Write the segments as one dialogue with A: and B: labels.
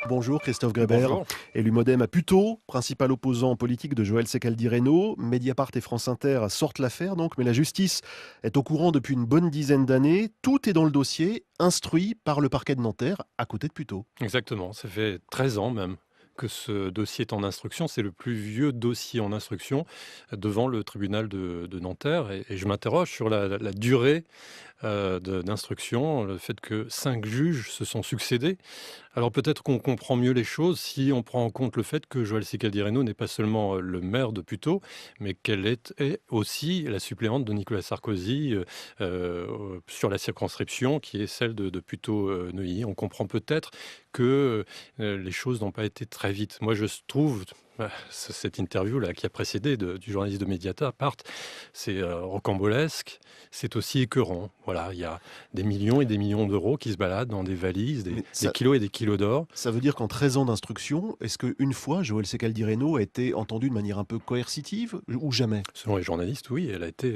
A: Bonjour Christophe Grébert,
B: Bonjour.
A: élu MoDem à Puteaux, principal opposant politique de Joël Secaldi-Reynaud. Mediapart et France Inter sortent l'affaire donc, mais la justice est au courant depuis une bonne dizaine d'années. Tout est dans le dossier, instruit par le parquet de Nanterre, à côté de Puteaux.
B: Exactement, ça fait 13 ans même que ce dossier est en instruction. C'est le plus vieux dossier en instruction devant le tribunal de Nanterre. Et je m'interroge sur la durée d'instruction, le fait que 5 juges se sont succédés. Alors peut-être qu'on comprend mieux les choses si on prend en compte le fait que Joël Secaldi-Reynaud n'est pas seulement le maire de Puteaux, mais qu'elle est aussi la suppléante de Nicolas Sarkozy sur la circonscription qui est celle de Puteaux-Neuilly. On comprend peut-être que les choses n'ont pas été très vite. Moi, je trouve cette interview-là qui a précédé du journaliste de Mediapart, c'est rocambolesque, c'est aussi écœurant. Voilà, il y a des millions et des millions d'euros qui se baladent dans des valises, des kilos et des kilos d'or.
A: Ça veut dire qu'en 13 ans d'instruction, est-ce qu'une fois Joël Secaldi-Reynaud a été entendu de manière un peu coercitive ou jamais?
B: Selon les journalistes, oui, elle a été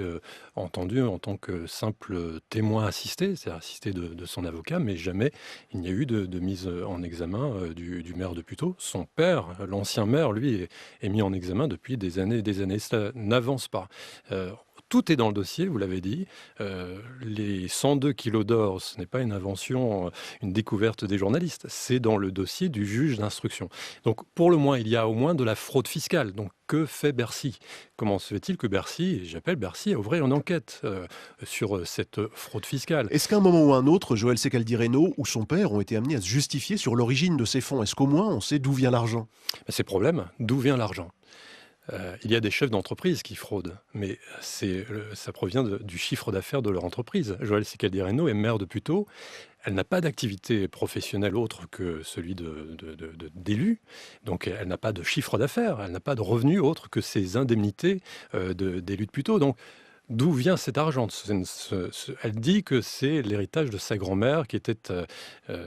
B: entendue en tant que simple témoin assisté, c'est-à-dire assisté de son avocat, mais jamais il n'y a eu de mise en examen du maire de Puteaux. Son père, l'ancien maire, lui, est mis en examen depuis des années et des années. Cela n'avance pas. Tout est dans le dossier, vous l'avez dit. Les 102 kilos d'or, ce n'est pas une invention, une découverte des journalistes. C'est dans le dossier du juge d'instruction. Donc, pour le moins, il y a au moins de la fraude fiscale. Donc, que fait Bercy? Comment se fait-il que Bercy, et j'appelle Bercy, à ouvrir une enquête sur cette fraude fiscale?
A: Est-ce qu'à un moment ou un autre, Joël Secaldi-Reynaud ou son père ont été amenés à se justifier sur l'origine de ces fonds? Est-ce qu'au moins on sait d'où vient l'argent?
B: C'est le problème. D'où vient l'argent? Il y a des chefs d'entreprise qui fraudent, mais ça provient du chiffre d'affaires de leur entreprise. Joël Secaldi-Reynaud est maire de Puteaux. Elle n'a pas d'activité professionnelle autre que celui d'élu. Donc elle n'a pas de chiffre d'affaires, elle n'a pas de revenus autre que ses indemnités d'élu de Puteaux. Donc d'où vient cet argent? Elle dit que c'est l'héritage de sa grand-mère qui était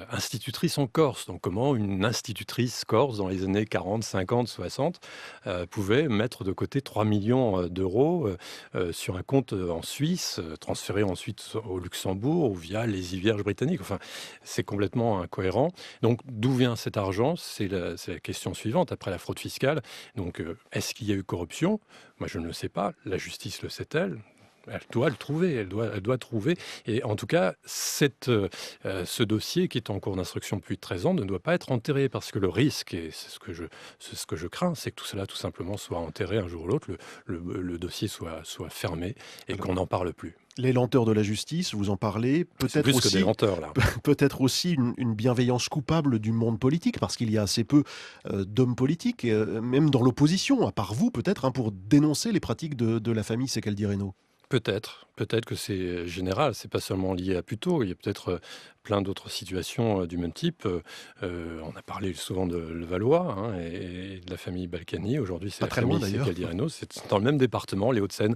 B: institutrice en Corse. Donc comment une institutrice corse dans les années 40, 50, 60 pouvait mettre de côté 3 millions d'euros sur un compte en Suisse, transféré ensuite au Luxembourg ou via les Vierges britanniques. Enfin, c'est complètement incohérent. Donc d'où vient cet argent? C'est la question suivante après la fraude fiscale. Donc est-ce qu'il y a eu corruption? Moi, je ne le sais pas. La justice le sait-elle? Elle doit le trouver, elle doit trouver. Et en tout cas, ce dossier qui est en cours d'instruction depuis 13 ans ne doit pas être enterré parce que le risque, et c'est ce que je crains, c'est que tout cela tout simplement soit enterré un jour ou l'autre, le dossier soit fermé et qu'on n'en parle plus.
A: Les lenteurs de la justice, vous en parlez,
B: C'est plus que des lenteurs, là.
A: peut-être aussi une bienveillance coupable du monde politique, parce qu'il y a assez peu d'hommes politiques, même dans l'opposition, à part vous peut-être, hein, pour dénoncer les pratiques de la famille Secaldi-Reynaud.
B: Peut-être que c'est général, c'est pas seulement lié à Puteaux, il y a peut-être plein d'autres situations du même type. On a parlé souvent de Levallois hein, et de la famille Balkany. Aujourd'hui, c'est
A: Pas
B: la
A: très loin
B: famille
A: d'ailleurs.
B: Secaldi-Reynaud. C'est dans le même département, les Hauts-de-Seine.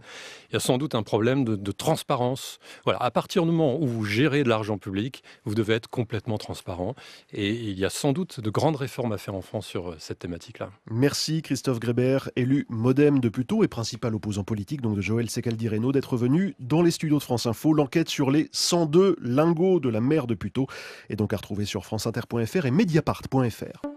B: Il y a sans doute un problème de transparence. Voilà, à partir du moment où vous gérez de l'argent public, vous devez être complètement transparent. Et il y a sans doute de grandes réformes à faire en France sur cette thématique-là.
A: Merci Christophe Grébert, élu MoDem de Puteaux et principal opposant politique donc de Joël Secaldi-Reynaud, d'être venu dans les studios de France Info. L'enquête sur les 102 lingots de la maire de Puteaux est donc à retrouver sur franceinter.fr et mediapart.fr.